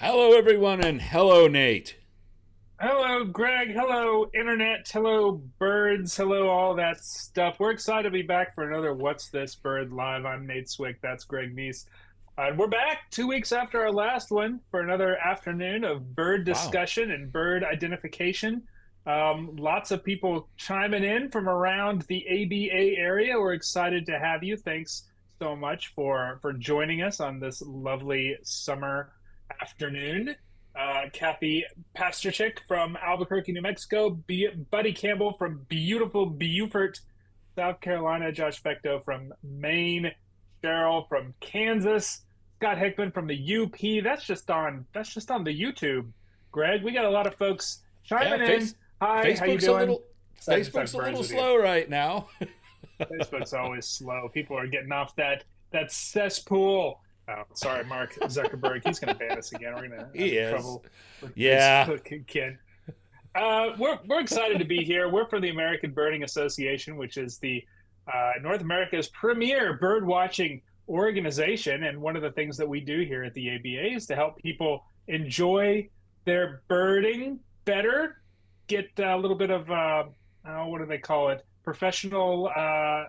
Hello, everyone, and hello, Nate. Hello, Greg. Hello, Internet. Hello, birds. Hello, all that stuff. We're excited to be back for another What's This Bird Live. I'm Nate Swick. That's Greg Neise. We're back 2 weeks after our last one for another afternoon of bird Wow. discussion and bird identification. Lots of people chiming in from around the ABA area. We're excited to have you. Thanks so much for joining us on this lovely summer afternoon. Kathy Pasterchik from Albuquerque, New Mexico, Buddy Campbell from beautiful Beaufort, South Carolina, Josh Fecto from Maine, Cheryl from Kansas, Scott Hickman from the UP. That's just on the YouTube. Greg, we got a lot of folks Yeah, chiming in. Hi, how you Facebook's a doing? little Excited to talk Facebook's a birds little with you. slow right now. Facebook's always slow. People are getting off that cesspool. Oh, sorry, Mark Zuckerberg. He's going to ban us again. We're going to He have is. trouble with Yeah. Facebook again. We're excited to be here. We're from the American Birding Association, which is the North America's premier bird watching organization. And one of the things that we do here at the ABA is to help people enjoy their birding better, get a little bit of what do they call it? Professional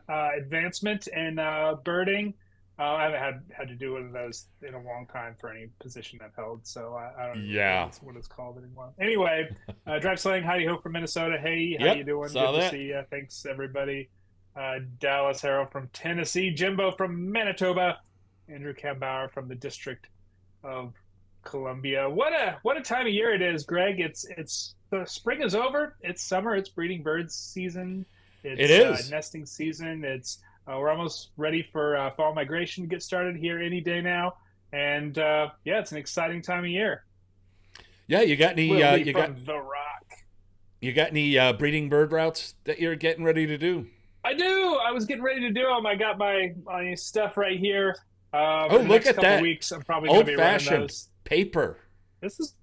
advancement in birding. I haven't had to do one of those in a long time for any position I've held, so I don't know Yeah. what it's called anymore. Anyway, Drive Slang, howdy ho from Minnesota. Hey, how you Yep. doing? Saw Good to that. see you. Thanks everybody. Dallas Harrell from Tennessee, Jimbo from Manitoba, Andrew Kambauer from the District of Columbia. What a time of year it is, Greg. It's the spring is over. It's summer. It's breeding birds season. It It's is. nesting season. It's we're almost ready for fall migration to get started here any day now, and yeah, it's an exciting time of year. Yeah. You got any? Will Lee You got from The Rock. you got any breeding bird routes that you're getting ready to do? I do. I was getting ready to do them. I got my stuff right here. Oh, In the look next at couple that weeks, I'm probably going to be running old-fashioned those. paper. This is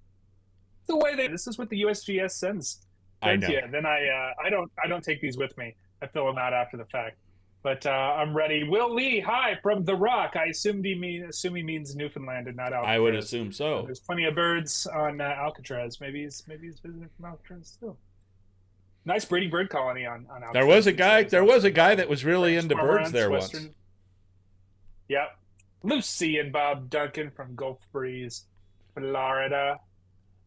the way they. This is what the USGS I sends you. know. Then I don't take these with me. I fill them out after the fact. But I'm ready. Will Lee, hi from The Rock. I assume he means Newfoundland and not I would Alcatraz. assume so. There's plenty of birds on Alcatraz. Maybe he's visiting from Alcatraz too. Nice breeding bird colony on There was Alcatraz a these guy. days. There Lots was a of guy that was really French into birds cormorants, there once. western. Yep. Lucy and Bob Duncan from Gulf Breeze, Florida.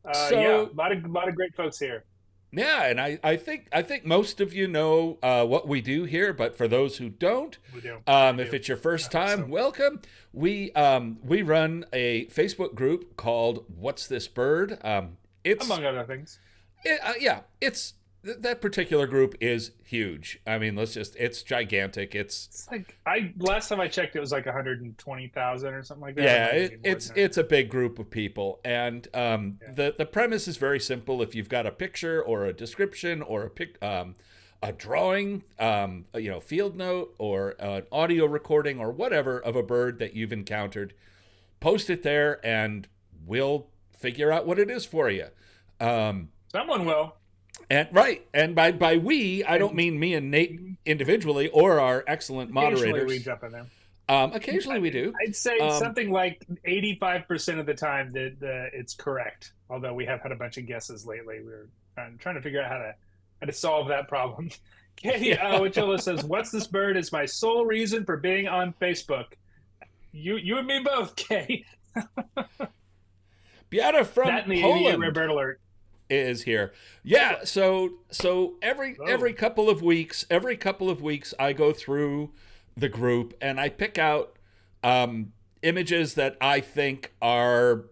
Yeah, So a lot of great folks here. yeah, and I think most of you know what we do here, but for those who don't, We do. We if do. it's your first I hope time, so. welcome. We run a Facebook group called "What's This Bird?" It's Among other things. yeah, it's that particular group is huge. I mean, it's gigantic. It's It's like I last time I checked, it was like 120,000 or something like that. It Yeah, might even be more it's than that. it's a big group of people, and Yeah. the premise is very simple. If you've got a picture or a description or a drawing, field note or an audio recording or whatever of a bird that you've encountered, post it there, and we'll figure out what it is for you. Um, Someone will. and right, and by we, I don't And mean me and Nate individually or our excellent occasionally we moderators. jump in there. Occasionally we do. I'd say Um, something like 85% of the time that it's correct. Although we have had a bunch of guesses lately. We're trying to figure out how to solve that problem. Katie yeah. Wachilla says, "What's this bird is my sole reason for being on Facebook." You and me both, Kay. Beata from That and the ABA Rare Poland Bird Alert. is here. Yeah, so every Oh, couple of weeks I go through the group and I pick out images that I think are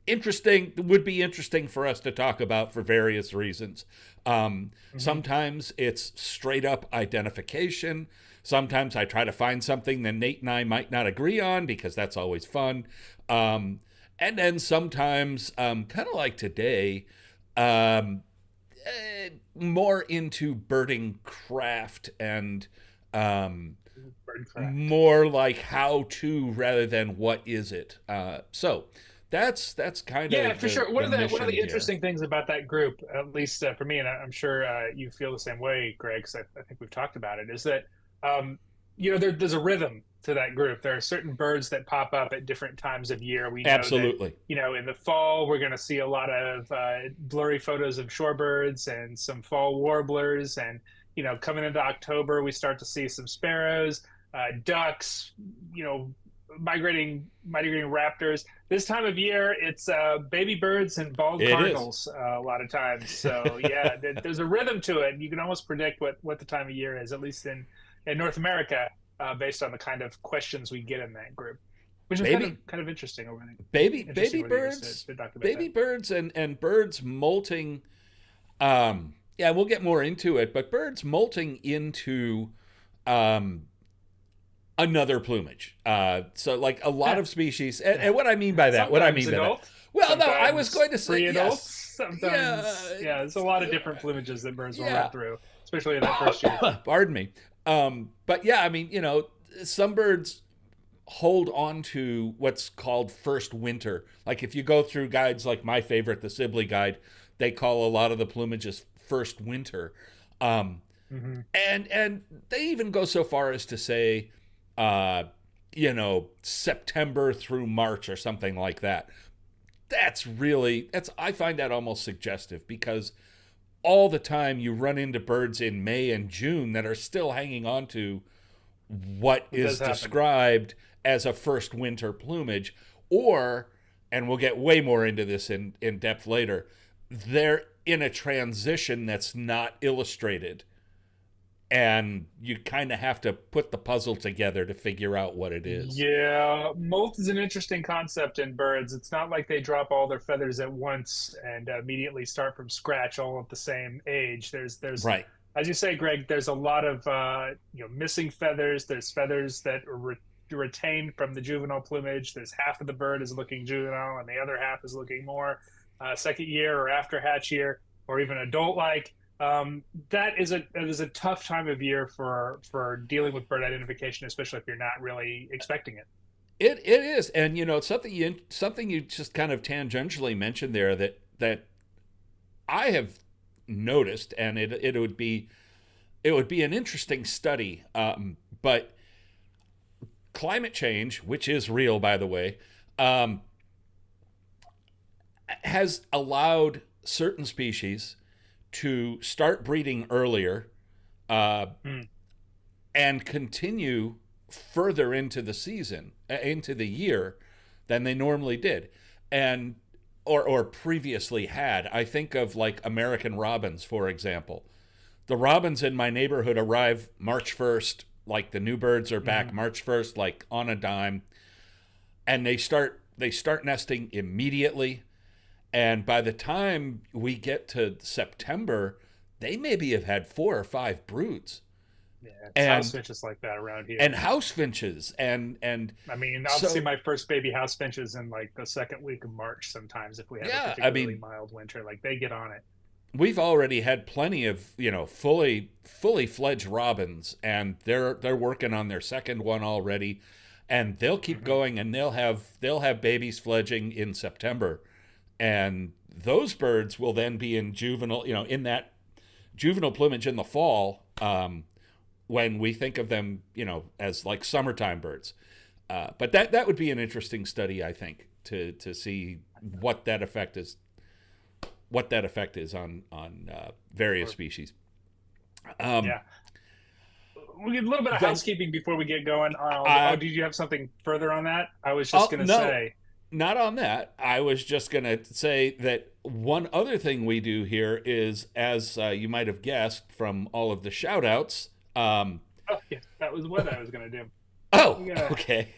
interesting would be interesting for us to talk about for various reasons. hmm Sometimes it's straight up identification. Sometimes I try to find something that Nate and I might not agree on because that's always fun. And then sometimes, kind of like today, um, more into birding craft and um, birdcraft. more like how to rather than what is it. So that's kind Yeah, of for the sure. One the of the mission here. interesting things about that group, at least for me, and I'm sure you feel the same way, Greg, because I think we've talked about it, is that um, there's a rhythm to that group. There are certain birds that pop up at different times of year. We know that, Absolutely. in the fall, we're going to see a lot of blurry photos of shorebirds and some fall warblers. And, coming into October, we start to see some sparrows, ducks, migrating raptors. This time of year, it's baby birds and bald It is. cardinals a lot of times. So yeah, there's a rhythm to it. You can almost predict what the time of year is, at least in North America, based on the kind of questions we get in that group, which is Baby kind of interesting. baby birds, to talk about baby that. birds and birds molting. Yeah, we'll get more into it, but birds molting into um, another plumage. So like a lot Yeah, of species, and what I mean by that, what I sometimes mean by that. adult, Well, no, I was sometimes going to say pre-adults, yes. sometimes Yeah, yeah. There's a lot of different plumages that birds will yeah. run through, especially in that first year. Pardon me. But yeah, I mean, some birds hold on to what's called first winter. Like if you go through guides like my favorite, the Sibley Guide, they call a lot of the plumages first winter. Um, Mm-hmm. and they even go so far as to say, September through March or something like that. That's I find that almost suggestive because all the time you run into birds in May and June that are still hanging on to what It does is happen. described as a first winter plumage, or, and we'll get way more into this in depth later, they're in a transition that's not illustrated. And you kind of have to put the puzzle together to figure out what it is. Yeah, molt is an interesting concept in birds. It's not like they drop all their feathers at once and immediately start from scratch all at the same age. There's Right. as you say, Greg, there's a lot of missing feathers. There's feathers that are retained from the juvenile plumage. There's half of the bird is looking juvenile, and the other half is looking more second year or after hatch year, or even adult like. That is a tough time of year for dealing with bird identification, especially if you're not really expecting it. It is, and something you just kind of tangentially mentioned there that I have noticed, and it would be an interesting study. But climate change, which is real, by the way, um, has allowed certain species to start breeding earlier uh, Hmm. and continue further into the season, into the year, than they normally did, and or previously had. I think of like American robins, for example. The robins in my neighborhood arrive March 1st, like the new birds are back Hmm. March 1st, like on a dime, and they start nesting immediately. And by the time we get to September, they maybe have had 4 or 5 broods. Yeah, it's house And finches like that around here. and house finches and I mean, I'll see so my first baby house finches in like the second week of March sometimes if we have a yeah, I particularly mean, mild winter. Like they get on it. we've already had plenty of fully fledged robins, and they're working on their second one already, and they'll keep Hmm. going, and they'll have babies fledging in September, and those birds will then be in juvenile, in that juvenile plumage in the fall, when we think of them, as like summertime birds. But that would be an interesting study, I think, to see what that effect is on various Or, species. Um, yeah. We get a little bit of then, housekeeping before we get going. uh, Did you have something further on that? I was just oh gonna no, say, not on that. I was just gonna say that one other thing we do here is, as you might have guessed from all of the shout outs. oh yeah, that was what I was gonna do. Oh, We gotta, okay.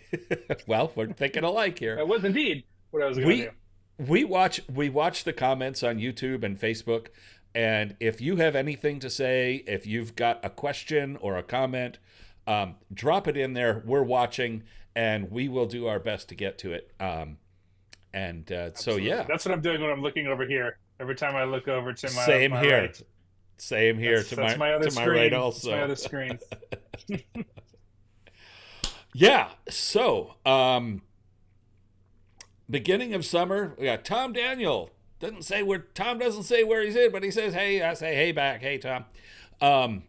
Well, we're thinking alike here. that was indeed what I was gonna do. We we watch the comments on YouTube and Facebook, and if you have anything to say, if you've got a question or a comment, drop it in there. We're watching, and we will do our best to get to it. And so Absolutely, yeah, that's what I'm doing when I'm looking over here. Every time I look over to same my here. right, Same here that's to that's my my other to my right screen. That's my also. other screen. Yeah. So, beginning of summer, we got Tom Daniel. Tom doesn't say where he's in, but he says, "Hey." I say, "Hey," back. "Hey, Tom." Um,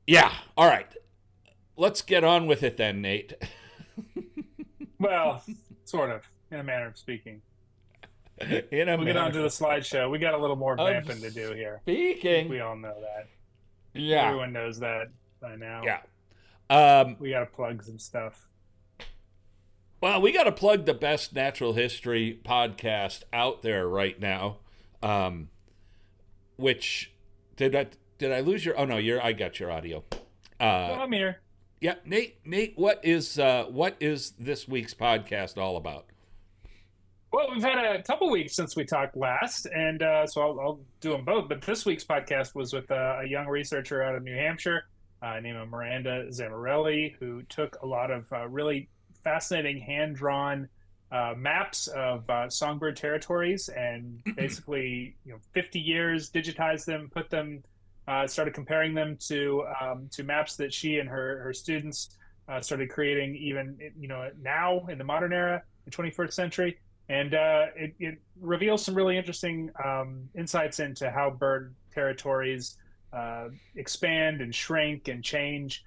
Yeah. All right. Let's get on with it then, Nate. Well, sort of, in a manner of speaking. In a We'll get on manner to the slideshow. We got a little more of vamping to do here. I think speaking. we all know that. Yeah. Everyone knows that by now. Yeah. Um, We got to plug some stuff. well, we got to plug the best natural history podcast out there right now. Um, which did I lose your? Oh no, I got your audio. No, Uh, I'm here. yeah, Nate, what is this week's podcast all about? Well, we've had a couple weeks since we talked last, and so I'll do them both. But this week's podcast was with a young researcher out of New Hampshire named Miranda Zamorelli, who took a lot of really fascinating hand-drawn maps of songbird territories, and basically, 50 years, digitized them, put them, started comparing them to maps that she and her students started creating, even now in the modern era, the 21st century. And it reveals some really interesting insights into how bird territories expand and shrink and change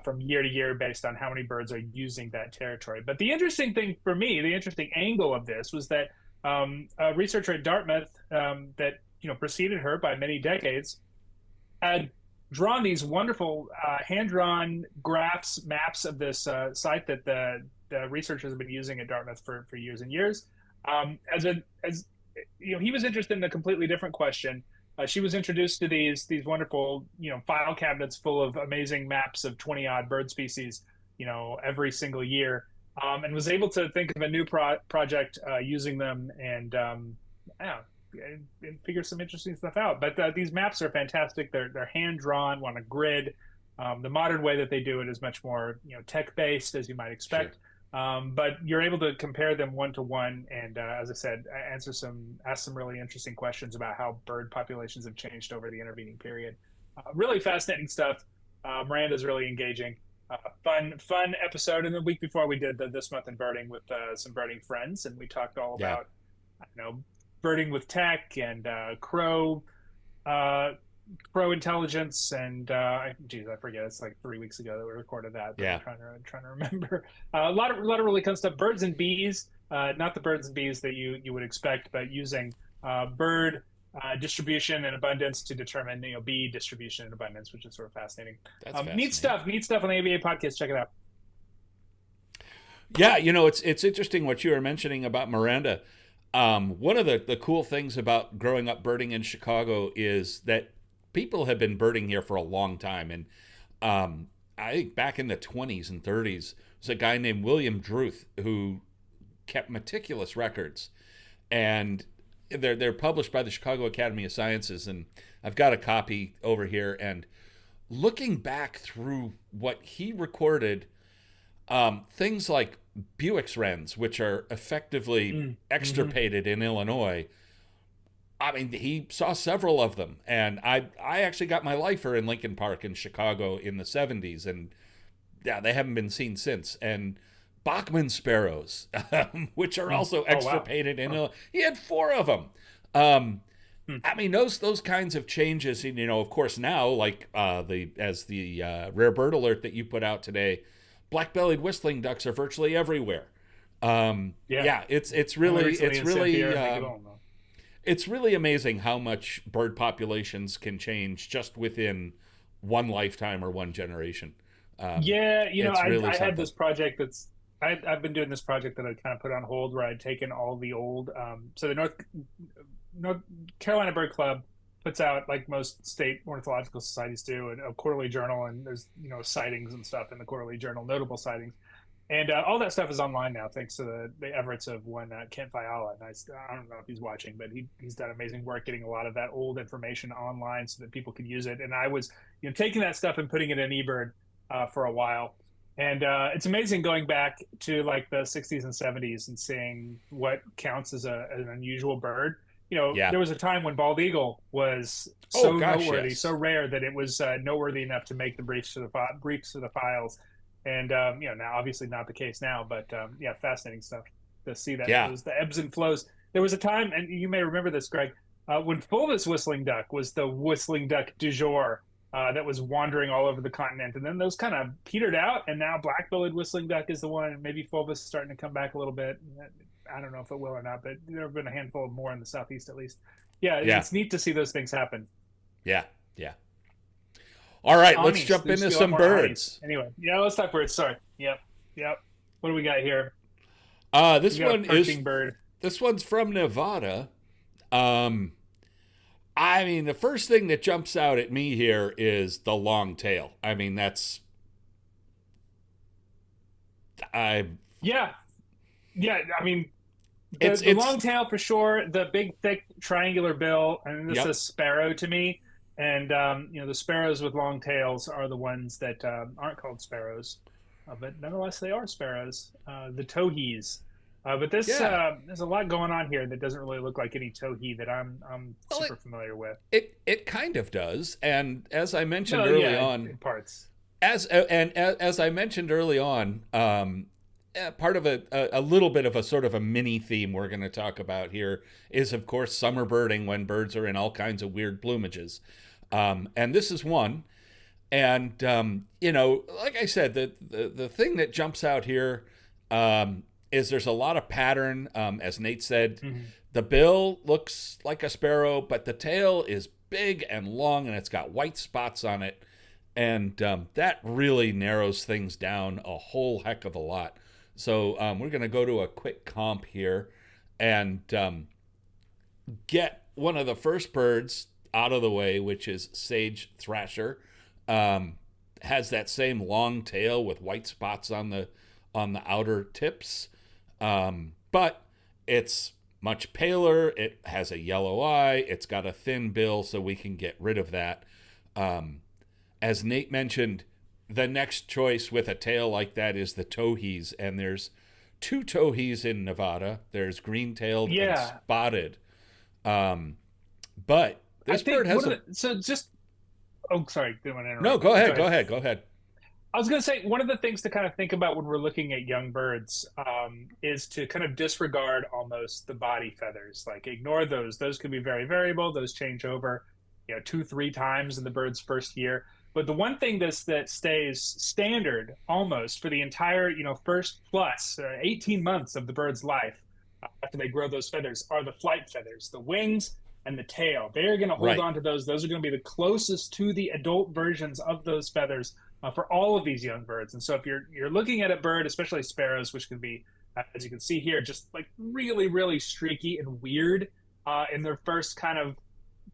from year to year based on how many birds are using that territory. But the interesting thing for me, the interesting angle of this was that a researcher at Dartmouth that preceded her by many decades had drawn these wonderful hand-drawn graphs, maps of this site that the researchers have been using at Dartmouth for years and years. As he was interested in a completely different question. She was introduced to these wonderful file cabinets full of amazing maps of 20 odd bird species every single year, and was able to think of a new project using them and yeah, and figure some interesting stuff out. But these maps are fantastic. They're hand drawn on a grid. The modern way that they do it is much more tech based, as you might expect. Sure. But you're able to compare them one to one, and as I said, ask some really interesting questions about how bird populations have changed over the intervening period. Really fascinating stuff. Miranda's really engaging. Fun episode. And the week before, we did This Month in Birding with some birding friends, and we talked all Yeah. about birding with tech and uh, crow intelligence, and geez, I forget. It's like 3 weeks ago that we recorded that, but Yeah. I'm trying to remember. A lot of really cool stuff. Birds and bees, not the birds and bees that you would expect, but using bird distribution and abundance to determine bee distribution and abundance, which is sort of fascinating. That's Neat fascinating. stuff. Neat stuff on the ABA podcast. Check it out. Yeah, it's interesting what you were mentioning about Miranda. One of the cool things about growing up birding in Chicago is that people have been birding here for a long time. And I think back in the 20s and 30s, there's a guy named William Druth who kept meticulous records. And they're published by the Chicago Academy of Sciences. And I've got a copy over here. And looking back through what he recorded, things like Buick's wrens, which are effectively extirpated in Illinois. I mean, he saw several of them, and I actually got my lifer in Lincoln Park in Chicago in the 70s, and yeah, they haven't been seen since. And Bachman sparrows, which are also Oh wow. extirpated in Huh. Illinois. He had four of them. Um, Hmm. I mean, those kinds of changes, and of course now, like the rare bird alert that you put out today, black-bellied whistling ducks are virtually everywhere. Yeah. Yeah, it's Only really recently it's in St. Pierre really and Miquelon, though. it's really amazing how much bird populations can change just within one lifetime or one generation. Um, Yeah, it's really I had something. this project I've been doing this project that I kind of put on hold where I'd taken all the old so the North Carolina Bird Club puts out, like most state ornithological societies do, a quarterly journal, and there's sightings and stuff in the quarterly journal, notable sightings, and all that stuff is online now thanks to the efforts of one Kent Fiala. And I don't know if he's watching, but he's done amazing work getting a lot of that old information online so that people could use it. And I was taking that stuff and putting it in eBird for a while. And it's amazing going back to like the 60s and 70s and seeing what counts as an unusual bird. Yeah. There was a time when bald eagle was Oh so gosh, noteworthy, yes. so rare that it was noteworthy enough to make the briefs to the files. And now obviously not the case now, but yeah, fascinating stuff to see that Yeah. those the ebbs and flows. There was a time, and you may remember this, Greg, when fulvous whistling duck was the whistling duck du jour that was wandering all over the continent, and then those kind of petered out, and now black-billed whistling duck is the one, and maybe fulvus starting to come back a little bit. I don't know if it will or not, but there have been a handful more in the southeast at least. Yeah, Yeah, it's neat to see those things happen. yeah, yeah. All right, let's Honeys, jump there used to into be a lot some more honeys. birds. Anyway, yeah, let's talk birds. Sorry. Yep, yep. What do we got here? We This got a one is perching bird. this one's from Nevada. Um, I mean, the first thing that jumps out at me here is the long tail. I mean, I Yeah, yeah. I mean, the it's long tail for sure. The big, thick, triangular bill, and this yep. is sparrow to me. And the sparrows with long tails are the ones that aren't called sparrows, but nonetheless they are sparrows. The towhees. But this Yeah. there's a lot going on here that doesn't really look like any towhee that I'm Well, super familiar with. it kind of does, and as I mentioned Well, early yeah, on, in parts. as I mentioned early on, part of a little bit of a sort of a mini theme we're going to talk about here is, of course, summer birding when birds are in all kinds of weird plumages, and this is one. And like I said, the thing that jumps out here is there's a lot of pattern. As Nate said, Hmm. the bill looks like a sparrow, but the tail is big and long, and it's got white spots on it, and that really narrows things down a whole heck of a lot. So we're going to go to a quick comp here and get one of the first birds out of the way, which is sage thrasher. Um, has that same long tail with white spots on the outer tips, but it's much paler. It has a yellow eye. It's got a thin bill, so we can get rid of that. Um, as Nate mentioned, the next choice with a tail like that is the towhees, and there's two towhees in Nevada. There's green-tailed and Yeah, spotted. Um, but I this think bird has a so. Just oh, sorry, didn't want to no. interrupt. Go Go ahead. Go ahead. ahead. Go ahead. I was going to say one of the things to kind of think about when we're looking at young birds is to kind of disregard almost the body feathers, like ignore those. Those can be very variable. Those change over, two, three times in the bird's first year. But the one thing that stays standard almost for the entire, first plus 18 months of the bird's life after they grow those feathers are the flight feathers, the wings and the tail. They're going to hold Right. on to those. Those are going to be the closest to the adult versions of those feathers for all of these young birds. And so if you're looking at a bird, especially sparrows, which can be, as you can see here, just like really really streaky and weird in their first kind of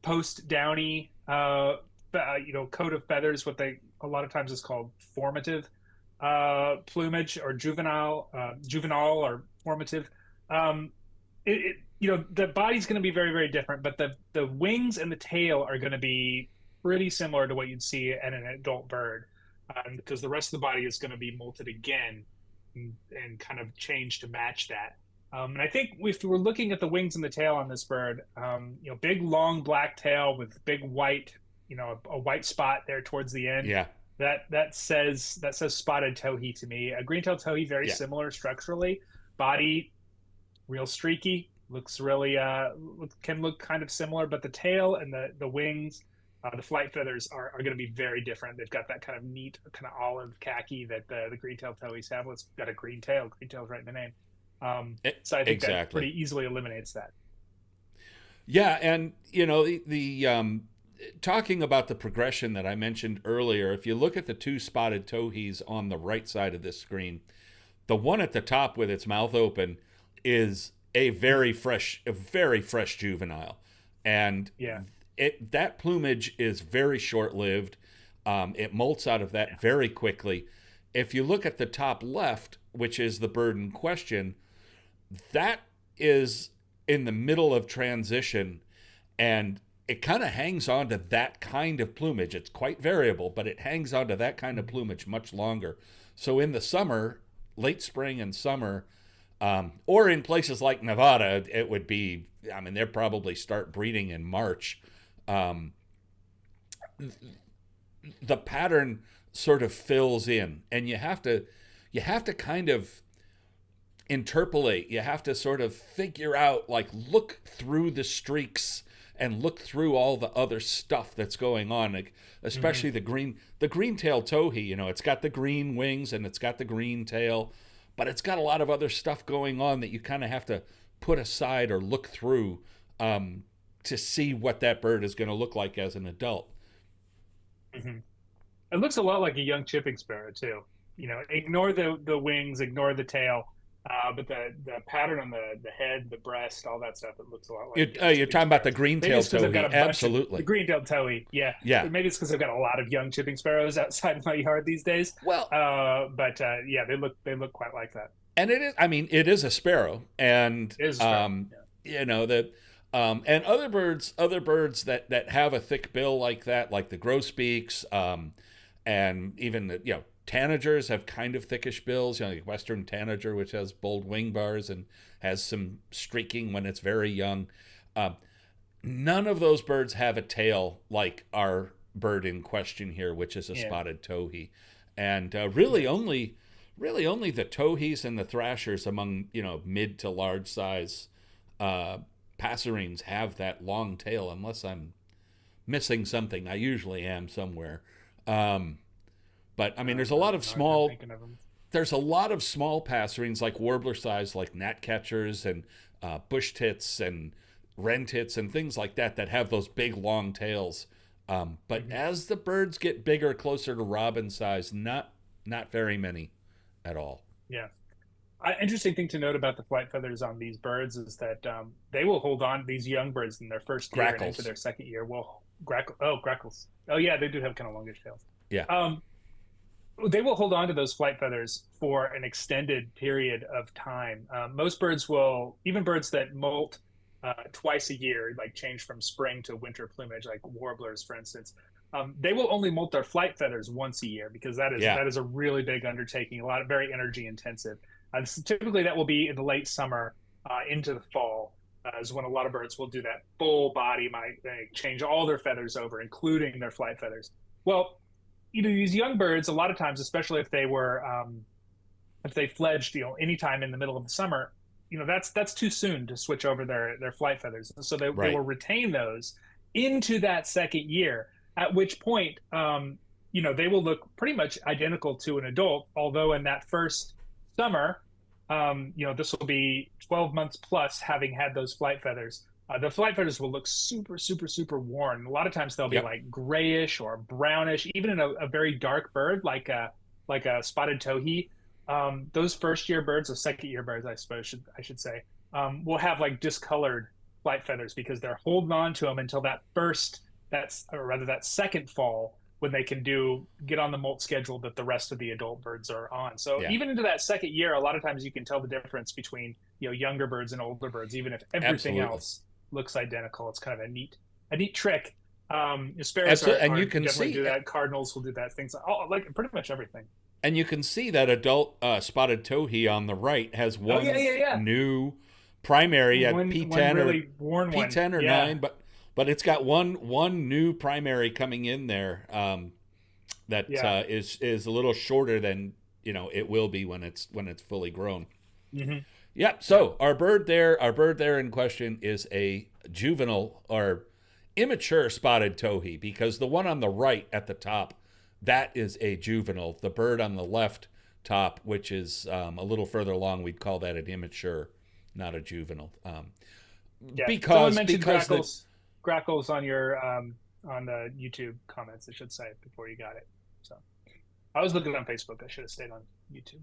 post downy, coat of feathers, what they a lot of times is called formative plumage or juvenile or formative. Um, the body's going to be very very different, but the wings and the tail are going to be pretty similar to what you'd see in an adult bird, because the rest of the body is going to be molted again and kind of changed to match that. And I think if we're looking at the wings and the tail on this bird, big long black tail with big white, a white spot there towards the end. Yeah. That says spotted towhee to me. A green-tailed towhee, very Yeah. similar structurally. Body real streaky, looks really can look kind of similar, but the tail and the wings, the flight feathers are going to be very different. They've got that kind of neat kind of olive khaki that the green-tailed towhees have. Well, it's got a green tail. Green tail's right in the name. So I think that Exactly. pretty easily eliminates that. Yeah, and the talking about the progression that I mentioned earlier, if you look at the two spotted towhees on the right side of this screen, the one at the top with its mouth open is a very fresh juvenile, and Yeah, that plumage is very short lived. It molts out of that very quickly. If you look at the top left, which is the bird in question, that is in the middle of transition, and it kind of hangs on to that kind of plumage. It's quite variable, but it hangs on to that kind of plumage much longer. So in the summer, late spring and summer, or in places like Nevada, it would be, I mean, they'd probably start breeding in March. Um, the pattern sort of fills in, and you have to kind of interpolate. You have to sort of figure out, like, look through the streaks and look through all the other stuff that's going on, like, Hmm. especially the green-tailed towhee. It's got the green wings and it's got the green tail, but it's got a lot of other stuff going on that you kind of have to put aside or look through, to see what that bird is going to look like as an adult. Hmm. It looks a lot like a young chipping sparrow too. Ignore the wings, ignore the tail, but the pattern on the head, the breast, all that stuff, it looks a lot like You're chipping talking about the sparrows. Maybe green-tailed it's because I've got towhee, a bunch of the absolutely. green-tailed towhee. Yeah, Yeah. maybe it's because I've got a lot of young chipping sparrows outside my yard these days. Well, But yeah, they look quite like that. and it is, I mean, it is a sparrow, and It is a sparrow. Yeah. that, and other birds that have a thick bill like that, like the grosbeaks, and even the, tanagers have kind of thickish bills. Like western tanager, which has bold wing bars and has some streaking when it's very young. Um, None of those birds have a tail like our bird in question here, which is a Yeah. spotted towhee, and Yes. really only the towhees and the thrashers among mid to large size uh, passerines have that long tail, unless I'm missing something. I usually am somewhere. Um, but I mean, I don't have a hard time thinking of them. there's a lot of small passerines like warbler size, like gnatcatchers and bush tits and wren tits and things like that that have those big long tails. But Hmm. as the birds get bigger, closer to robin size, not very many at all. Yeah. Interesting thing to note about the flight feathers on these birds is that they will hold on. These young birds in their first year and into Grackles, their second year will grackles. Oh yeah, they do have kind of longish tails. yeah, Um, they will hold on to those flight feathers for an extended period of time. Most birds will, even birds that molt twice a year, like change from spring to winter plumage, like warblers, for instance. They will only molt their flight feathers once a year because that is yeah, that is a really big undertaking, a lot of very energy intensive. Typically, that will be in the late summer into the fall, is when a lot of birds will do that full body, might they change all their feathers over, including their flight feathers. Well, these young birds, a lot of times, especially if they fledged, anytime in the middle of the summer, that's too soon to switch over their flight feathers. So they right, will retain those into that second year, at which point, they will look pretty much identical to an adult, although in that first summer, this will be 12 months plus having had those flight feathers. The flight feathers will look super, super, super worn. A lot of times they'll be yep, like grayish or brownish, even in a very dark bird like a spotted towhee. Those first year birds, or second year birds, I suppose I should say, will have like discolored flight feathers because they're holding on to them until that second fall, when they can get on the molt schedule that the rest of the adult birds are on. So yeah, even into that second year, a lot of times you can tell the difference between younger birds and older birds, even if everything absolutely, else looks identical. It's kind of a neat trick. Sparrows absolutely, and are definitely do that. Cardinals will do that. Things like pretty much everything. you can see that adult spotted towhee on the right has Oh yeah, one yeah, yeah. new primary at One really worn one. P10 or Yeah, 9, but it's got one new primary coming in there, that yeah. is a little shorter than it will be when it's fully grown. Hmm. Yep. Yeah. So our bird there in question is a juvenile or immature spotted towhee, because the one on the right at the top, that is a juvenile. The bird on the left top, which is a little further along, we'd call that an immature, not a juvenile. Yeah. Someone Because mentioned because the grackles on the YouTube comments, I should say, before you got it. So I was looking on Facebook. I should have stayed on YouTube.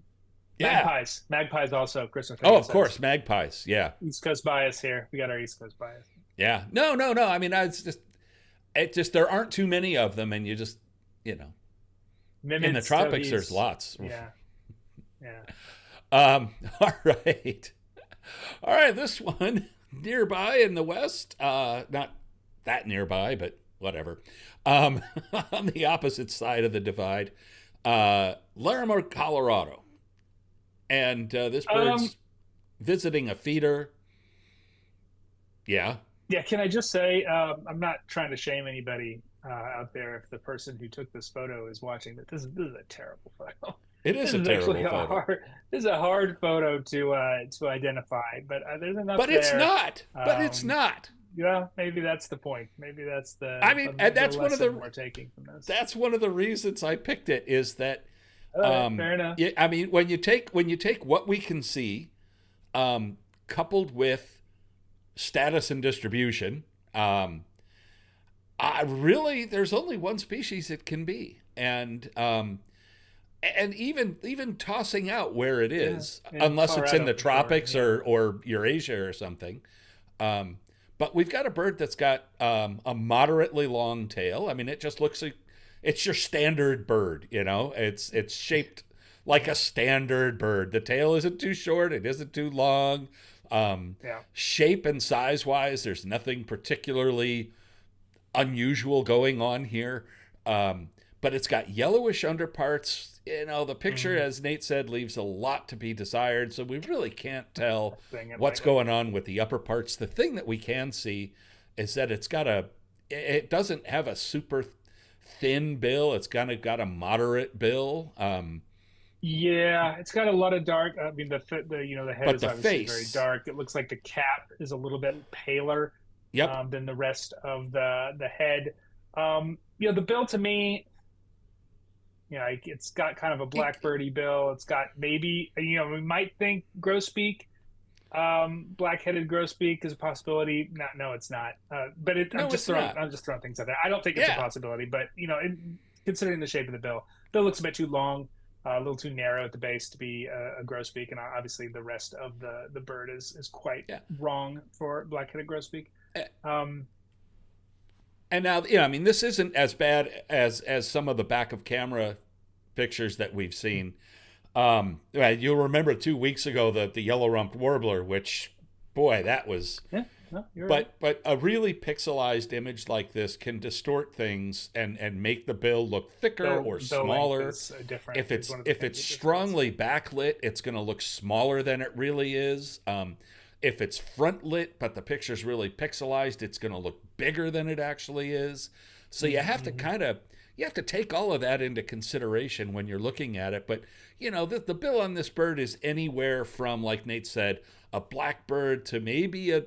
Yeah. Magpies also. Christopher Oh, Fagan of says course, magpies. Yeah. East Coast bias here. We got our East Coast bias. Yeah. No, no, no. I mean, it just there aren't too many of them, and you just you know in the Mimids, tropics there's towhees. lots. Yeah, yeah. All right. All right, this one nearby in the west, not that nearby, but whatever. Um, on the opposite side of the divide, Larimore, Colorado. And this Um, bird's visiting a feeder. Yeah, yeah. Can I just say, I'm not trying to shame anybody out there if the person who took this photo is watching. That this is a terrible photo. it is This a is actually terrible a photo. hard. This is a hard photo to identify, but there's enough But it's there. not. But it's Um, not. yeah, maybe that's the point. Maybe that's I mean, and the that's one of lesson the we're taking from this. that's one of the reasons I picked it is that All right, fair enough. yeah, I mean, when you take what we can see, coupled with status and distribution, I really there's only one species it can be, and even tossing out where it Yeah, is, in unless it's in Colorado the for sure. tropics Yeah. or Eurasia or something. Um, but we've got a bird that's got a moderately long tail. I mean, it just looks like it's your standard bird. It's shaped like Yeah. a standard bird. The tail isn't too short. It isn't too long. Yeah. Shape and size wise, there's nothing particularly unusual going on here. But it's got yellowish underparts. The picture, Hmm. as Nate said, leaves a lot to be desired. So we really can't tell Saying it what's lightly. going on with the upper parts. The thing that we can see is that it doesn't have a super thin bill. It's kind of got a moderate bill. Yeah, it's got a lot of dark. I mean, the head But is the obviously very face, dark. It looks like the cap is a little bit paler yep. than the rest of the head. The bill to me, it's got kind of a It, blackbirdy bill. It's got maybe we might think grosbeak, black-headed grosbeak is a possibility. No, it's not. But I'm no, just it's throwing not. I'm just throwing things out there. I don't think it's a Yeah. possibility, but considering the shape of the bill looks a bit too long, a little too narrow at the base to be a grosbeak, and obviously the rest of the bird is quite Yeah. wrong for black-headed grosbeak. Eh, Um, And now, I mean, this isn't as bad as some of the back of camera pictures that we've seen. Right, you'll remember 2 weeks ago the yellow rumped warbler, which, boy, that was. yeah, no, you're right. But a really pixelized image like this can distort things and make the bill look thicker or Bill length smaller. is different. If Is it's one of the if things it's that distorts it. strongly backlit, it's going to look smaller than it really is. If it's front lit but the picture's really pixelized, it's going to look bigger than it actually is. So Mm-hmm. you have to take all of that into consideration when you're looking at it. But the bill on this bird is anywhere from, like Nate said, a blackbird to maybe a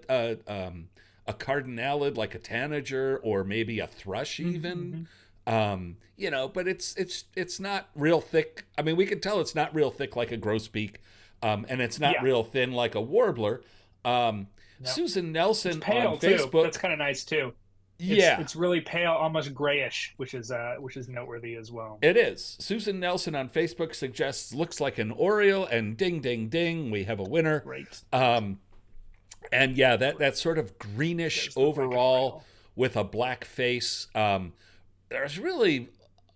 cardinalid like a tanager or maybe a thrush even. Mm-hmm. But it's not real thick. I mean, we can tell it's not real thick like a grosbeak, and it's not Yeah, real thin like a warbler. Um, no, Susan it's Nelson on pale too. That's Facebook, kind of nice too. yeah, It's really pale, almost grayish, which is noteworthy as well. it is. Susan Nelson on Facebook suggests looks like an Oriole, and ding, ding, ding, we have a winner. Great. Um, and yeah, that sort of It greenish does look like an overall Oriole. with a black face. There's really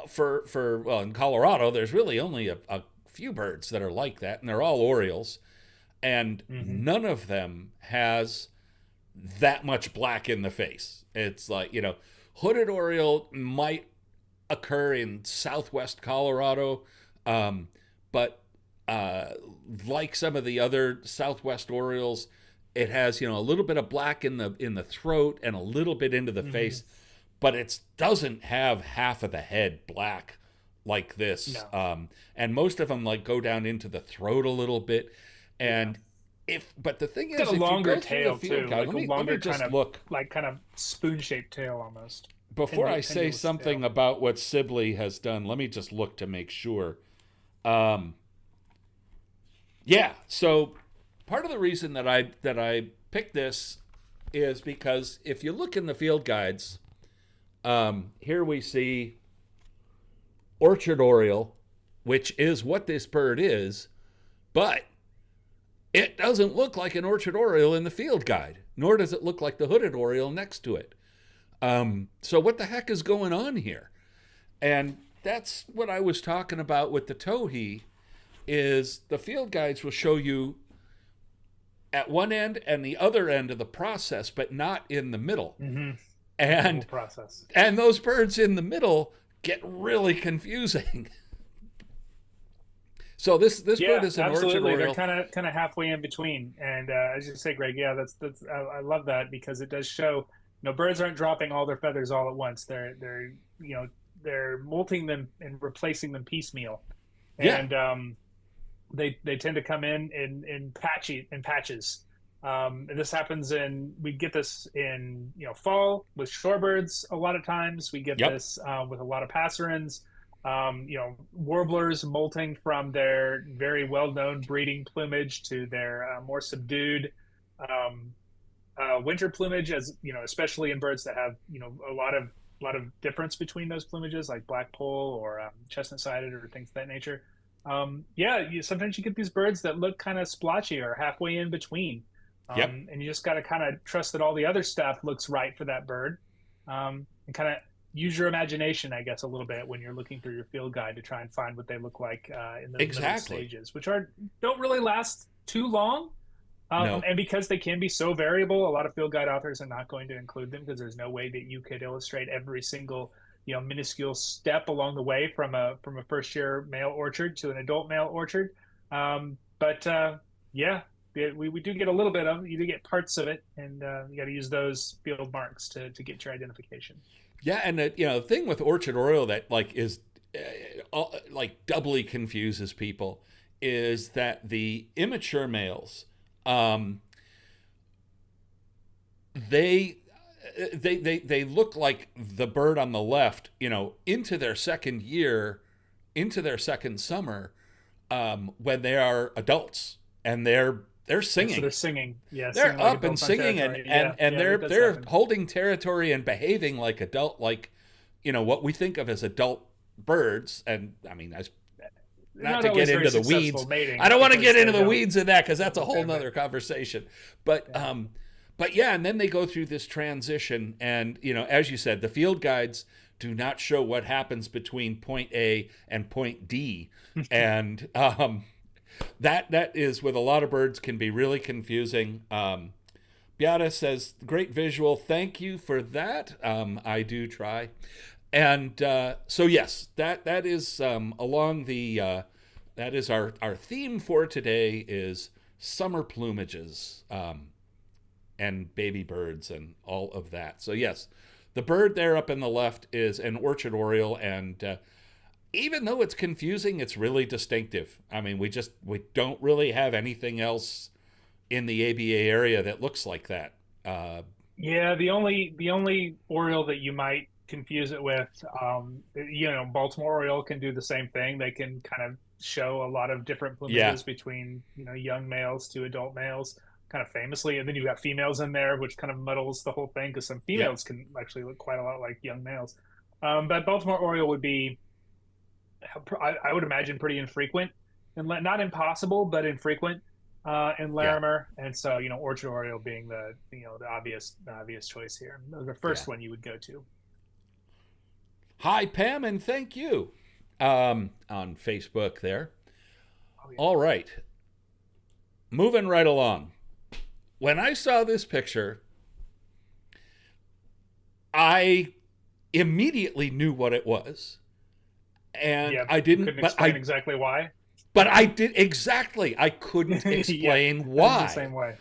for well in Colorado, there's really only a few birds that are like that, and they're all Orioles, and Hmm. none of them has that much black in the face. It's like hooded Oriole might occur in southwest Colorado, um, but uh, like some of the other southwest Orioles, it has a little bit of black in the throat and a little bit into the Hmm. face, but it doesn't have half of the head black like this. No. And most of them like go down into the throat a little bit, Yeah. and if but the thing It's is, got a if you longer go through the tail field too, guide, like let a me let me longer kind just of look spoon-shaped tail almost. before I say Pendulous something tail. about what Sibley has done. Let me just look to make sure. Um, yeah, so part of the reason that I picked this is because if you look in the field guides, here we see orchard oriole, which is what this bird is, but it doesn't look like an orchard oriole in the field guide, nor does it look like the hooded oriole next to it. So what the heck is going on here? And that's what I was talking about with the towhee. Is the field guides will show you at one end and the other end of the process, but not in the middle. Hmm. The whole And process. and those birds in the middle get really confusing. So this bird Yeah, is an orchard absolutely. They're oriole. kind of halfway in between. And as you say, Greg, yeah, that's I love that because it does show, birds aren't dropping all their feathers all at once. They're molting them and replacing them piecemeal. Yeah, And they tend to come in patches. And this happens we get this in, fall with shorebirds. A lot of times we get Yep. this with a lot of passerines. Warblers molting from their very well-known breeding plumage to their more subdued um, winter plumage, as especially in birds that have a lot of difference between those plumages, like black poll or chestnut-sided or things of that nature. Yeah, sometimes you get these birds that look kind of splotchy or halfway in between, Yep. and you just got to kind of trust that all the other stuff looks right for that bird, and kind of use your imagination, I guess, a little bit when you're looking through your field guide to try and find what they look like in those middle Exactly. stages, which don't really last too long. No. And because they can be so variable, a lot of field guide authors are not going to include them because there's no way that you could illustrate every single, minuscule step along the way from a first year male orchard to an adult male orchard. But yeah, we do get a little bit of it. You do get parts of it, and you got to use those field marks to get your identification. Yeah, and the thing with orchard Oriole that like is like doubly confuses people is that the immature males, um, they they look like the bird on the left, into their second year, into their second summer, when they are adults and they're So they're singing. singing, yeah, They're singing like up and adults on singing, territory. Yeah, and yeah, they're that does they're happen. holding territory and behaving like adult, like what we think of as adult birds. And I mean, They're not not to get always very into the successful weeds. I mating don't want to because get into they the don't. weeds of that because that's a whole Okay, nother conversation. But yeah. but yeah, and then they go through this transition, and as you said, the field guides do not show what happens between point A and point D, and that is with a lot of birds can be really confusing. Beata says, "Great visual, thank you for that. I do try." And so yes, that is along the that is our theme for today is summer plumages, and baby birds and all of that. So yes, the bird there up in the left is an orchard oriole, and even though it's confusing, it's really distinctive. I mean, we don't really have anything else in the ABA area that looks like that. Yeah, the only Oriole that you might confuse it with, Baltimore Oriole can do the same thing. They can kind of show a lot of different Yeah, plumages between, young males to adult males, kind of famously. And then you've got females in there, which kind of muddles the whole thing because some yeah, females can actually look quite a lot like young males. But Baltimore Oriole would be, I would imagine, pretty infrequent, and not impossible, but infrequent in yeah, Larimer. And so, Orchard Oriole being the obvious choice here, the yeah. first one you would go to. Hi, Pam, and thank you on Facebook there. Oh yeah, All right, moving right along. When I saw this picture, I immediately knew what it was, and yeah. I You didn't. couldn't explain exactly why. But I did exactly. I couldn't Yeah, explain I'm the why. same way.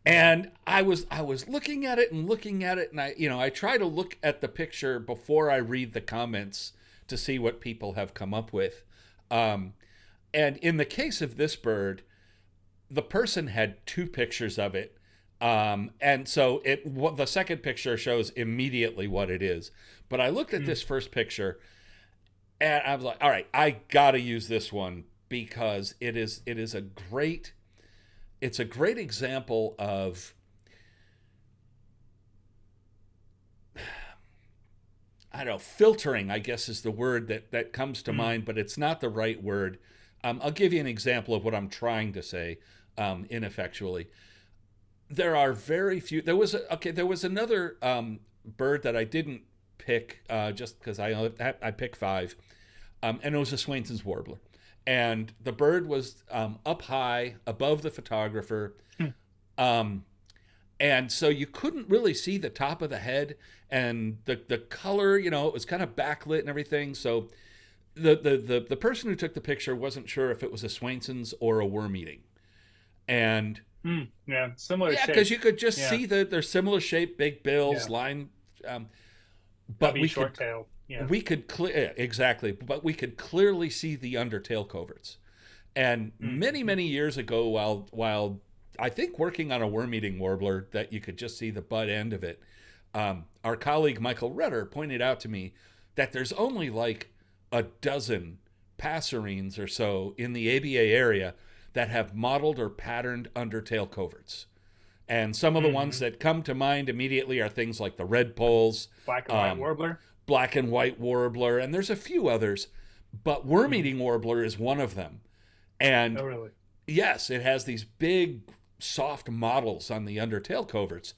Yeah. And I was looking at it and looking at it, and I try to look at the picture before I read the comments to see what people have come up with. Um, and in the case of this bird, the person had two pictures of it, and so the second picture shows immediately what it is. But I looked at Mm. this first picture, and I was like, all right, I gotta use this one because it is it's a great example of, I don't know, filtering, I guess is the word that comes to Mm. mind, but it's not the right word. I'll give you an example of what I'm trying to say, ineffectually. There are very few. There was another bird that I didn't pick just because I picked five, and it was a Swainson's warbler, and the bird was up high above the photographer, Mm. um, and so you couldn't really see the top of the head, and the color, it was kind of backlit and everything. So the person who took the picture wasn't sure if it was a Swainson's or a worm eating, and Mm. Yeah, similar yeah, because shape. you could just Yeah, see that they're similar shape, big bills, yeah. line, um, but Stubby, short tail. Yeah. we could exactly, but we could clearly see the undertail coverts. And Mm. many years ago, while I think working on a worm-eating warbler that you could just see the butt end of it. Our colleague Michael Rutter pointed out to me that there's only like a dozen passerines or so in the ABA area that have modeled or patterned undertail coverts. And some of the ones that come to mind immediately are things like the red poles, Black and white warbler. black and white warbler, and there's a few others, but worm-eating warbler is one of them. And Oh, really? yes, it has these big, soft models on the undertail coverts.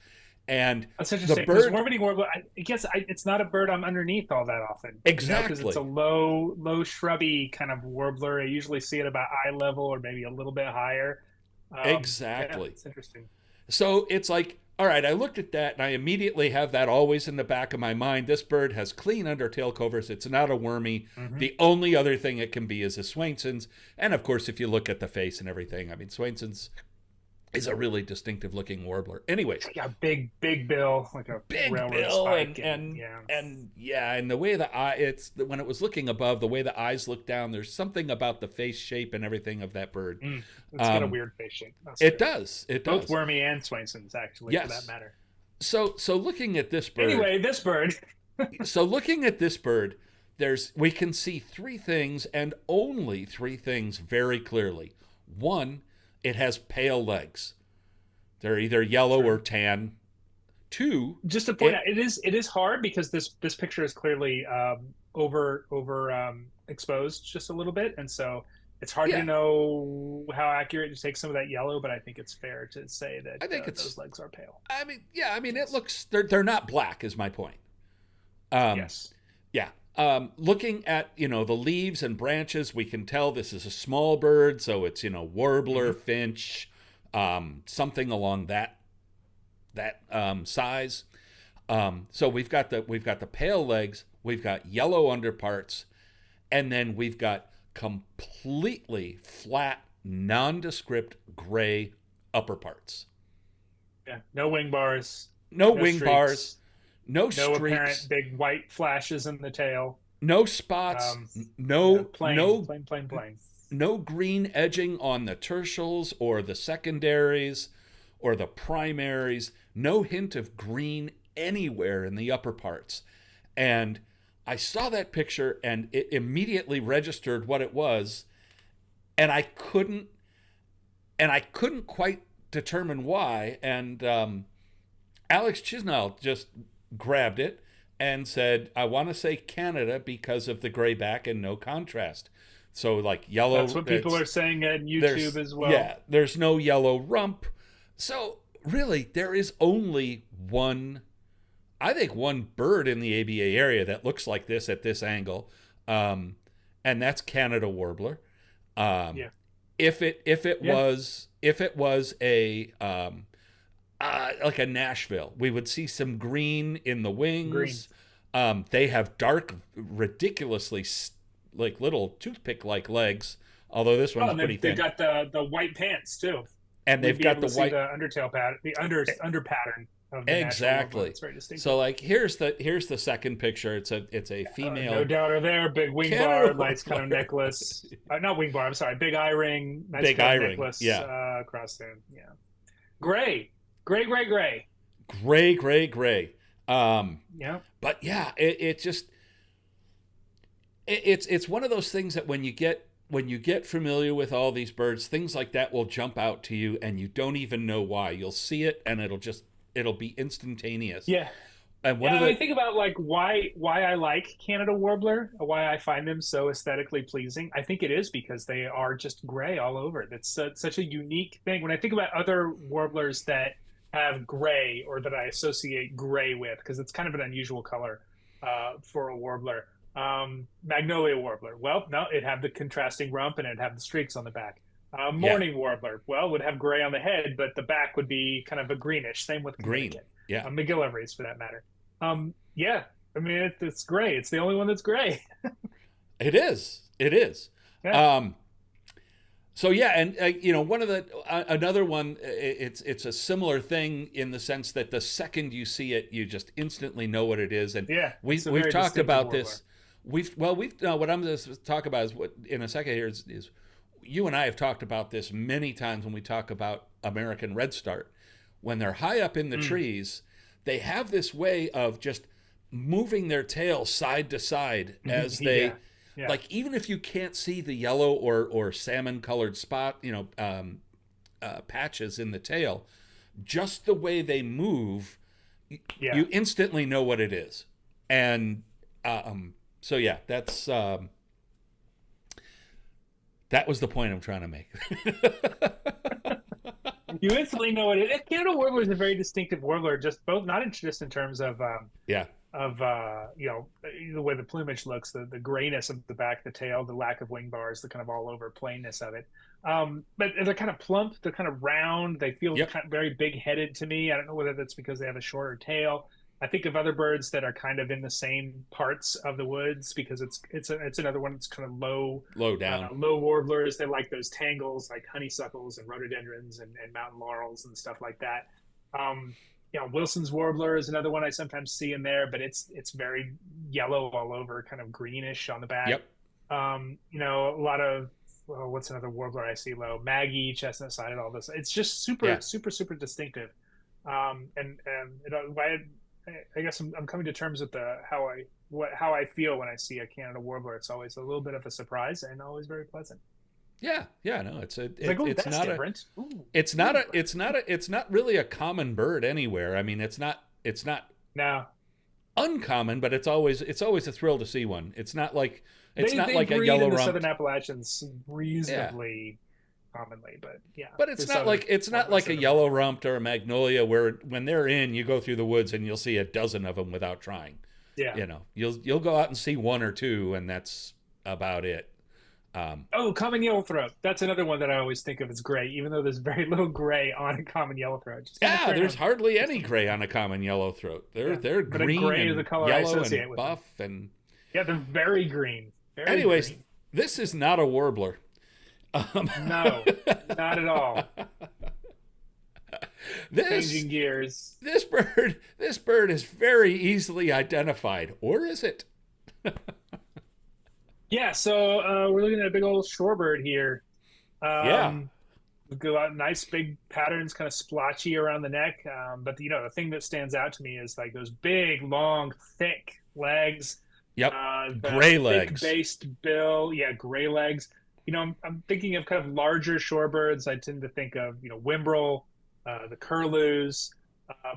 And That's interesting. the Because bird, warbler, warbler, I guess it's not a bird I'm underneath all that often. exactly, Because it's a low, shrubby kind of warbler. I usually see it about eye level or maybe a little bit higher. exactly. Yeah, it's interesting. So it's like, all right, I looked at that and I immediately have that always in the back of my mind. This bird has clean undertail coverts. It's not a wormy. The only other thing it can be is a Swainson's. And of course, if you look at the face and everything, I mean, Swainson's is a really distinctive looking warbler. Anyways, Yeah, big bill, like a big railroad bill spike. and the way the eye, it's when it was looking above, the way the eyes look down, there's something about the face shape and everything of that bird. It's got a weird face shape. It does. Both wormy and Swainson's, actually, for that matter. So looking at this bird. Anyway, this bird. So looking at this bird, we can see three things and only three things very clearly. One, it has pale legs. They're either yellow or tan. Two, just to point out, it is hard because this picture is clearly over exposed just a little bit, and so it's hard to know how accurate to take some of that yellow. But I think it's fair to say that I think those legs are pale. I mean, yeah, I mean, it looks they're not black, is my point. Yes. Yeah. Looking at, the leaves and branches, we can tell this is a small bird, so it's, warbler, finch, something along that size. So we've got the pale legs, we've got yellow underparts, and then we've got completely flat, nondescript gray upper parts. Yeah, no wing bars. No wing streaks. bars. No apparent big white flashes in the tail. No spots. Plain. No green edging on the tertials or the secondaries or the primaries. No hint of green anywhere in the upper parts. And I saw that picture and it immediately registered what it was, and I couldn't quite determine why. And Alex Chisnall just grabbed it and said, I want to say Canada because of the gray back and no contrast. So like yellow. That's what people are saying on YouTube as well. Yeah, there's no yellow rump. So really, there is only one bird in the ABA area that looks like this at this angle, and that's Canada warbler. If it was a like a Nashville, we would see some green in the wings. They have dark, ridiculously like little toothpick-like legs. Although this one's pretty thin. They got the white pants too, and they've got the white undertail pattern, the under pattern of the exactly. It's very distinctive. So like here's the second picture. It's a female. No doubter there. Big wing bar, nice kind of necklace. Not wing bar. I'm sorry. Big eye ring. Nice big kind eye of ring. Necklace, Yeah. Across there. Yeah. Gray. Gray. Yeah. But yeah, it's one of those things that when you get familiar with all these birds, things like that will jump out to you and you don't even know why. You'll see it and it'll be instantaneous. Yeah. And I think about like why I like Canada warbler, why I find them so aesthetically pleasing. I think it is because they are just gray all over. That's such a unique thing. When I think about other warblers that have gray or that I associate gray with, because it's kind of an unusual color for a warbler. Magnolia warbler. Well, no, it'd have the contrasting rump and it'd have the streaks on the back. Mourning warbler. Well, would have gray on the head, but the back would be kind of a greenish. Same with green. Yeah. McGillivrays for that matter. Yeah. I mean, it's gray. It's the only one that's gray. It is. Yeah. So yeah, and one of the another one. It's a similar thing in the sense that the second you see it, you just instantly know what it is. And yeah, we've talked about this. What I'm going to talk about is what in a second here is you and I have talked about this many times when we talk about American redstart, when they're high up in the Mm. trees, they have this way of just moving their tail side to side as they, Yeah. Yeah. like, even if you can't see the yellow or salmon colored spot, patches in the tail, just the way they move, Yeah. you instantly know what it is. And so yeah, that was the point I'm trying to make. You instantly know what it is. Canada warbler is a very distinctive warbler, just both not just in terms Yeah, of the way the plumage looks, the grayness of the back, the tail, the lack of wing bars, the kind of all over plainness of it. But they're kind of plump, they're kind of round, they feel yep, kind of very big headed to me. I don't know whether that's because they have a shorter tail. I think of other birds that are kind of in the same parts of the woods because it's another one that's kind of low down. low warblers. They like those tangles like honeysuckles and rhododendrons and mountain laurels and stuff like that. Um, Wilson's warbler is another one I sometimes see in there, but it's very yellow all over, kind of greenish on the back. Yep, A lot of what's another warbler I see low? Maggie, chestnut sided, all this. It's just super, yeah, super, super distinctive. I guess I'm coming to terms with how I feel when I see a Canada warbler. It's always a little bit of a surprise and always very pleasant. yeah, yeah. No, It's like, oh, it's that's not different. Ooh, it's not really a common bird anywhere. I mean, it's not no, uncommon, but it's always a thrill to see one. It's not they like a breed yellow in the rump. Southern Appalachians Yeah. reasonably commonly, but yeah, But it's not like a yellow rumped or a magnolia where when they're in, you go through the woods and you'll see a dozen of them without trying. Yeah. You'll go out and see one or two, and that's about it. Oh, common yellowthroat. That's another one that I always think of as gray, even though there's very little gray on a common yellowthroat. Just Yeah, there's hardly any gray on a common yellowthroat. They're but a green gray is and the color I yellow associate and with them. buff and. Yeah, they're very green. Very Anyways, green. this is not a warbler. No, not at all. Changing gears. This bird is very easily identified, or is it? Yeah, so we're looking at a big old shorebird here. Yeah. We've got nice big patterns, kind of splotchy around the neck. But the thing that stands out to me is like those big, long, thick legs. Yep. The Gray legs. Based bill. Yeah, gray legs. I'm thinking of kind of larger shorebirds. I tend to think of, Whimbrel, the curlews,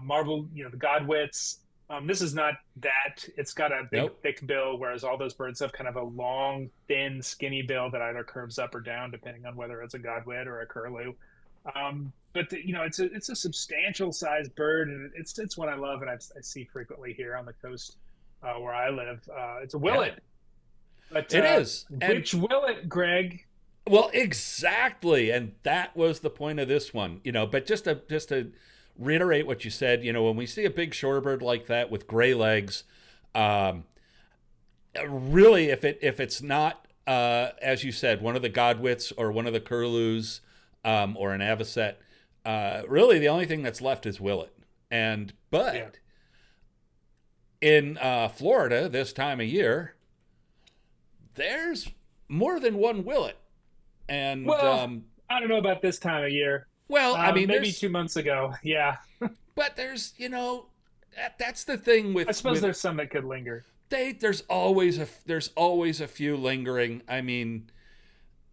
marble, the godwits. This is not that. It's got a big, Nope. thick bill, whereas all those birds have kind of a long, thin, skinny bill that either curves up or down, depending on whether it's a godwit or a curlew. But it's a substantial sized bird, and it's one I love, and I see frequently here on the coast where I live. It's a willet. Yeah. But It is. Which willet, Greg? Well, exactly, and that was the point of this one. But just to reiterate what you said, when we see a big shorebird like that with gray legs, really, if it's not as you said, one of the godwits or one of the curlews, or an avocet, really the only thing that's left is willet. But Yeah. in Florida this time of year, there's more than one willet. And Well, I don't know about this time of year. I mean, Maybe 2 months ago. Yeah, but there's, that's the thing with. I suppose there's some that could linger. There's always a few lingering. I mean,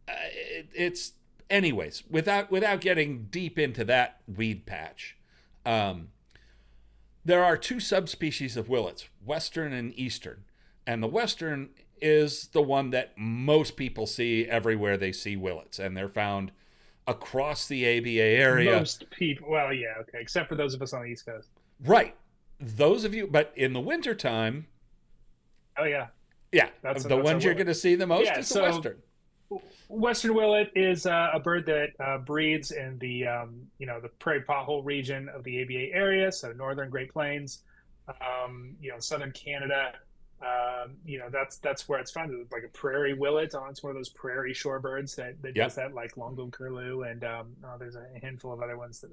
it's anyways. Without getting deep into that weed patch, there are two subspecies of willets, western and eastern, and the western is the one that most people see everywhere they see willets, and they're found across the ABA area. Most people, well, yeah, okay, except for those of us on the East Coast. Right. Those of you, but in the wintertime, oh yeah, that's the ones you're going to see the most is the western. Western willet is a bird that breeds in the the prairie pothole region of the ABA area, so northern Great Plains, southern Canada. That's where it's found. It's like a prairie willet. It's one of those prairie shorebirds that does that, like long-billed curlew, and there's a handful of other ones that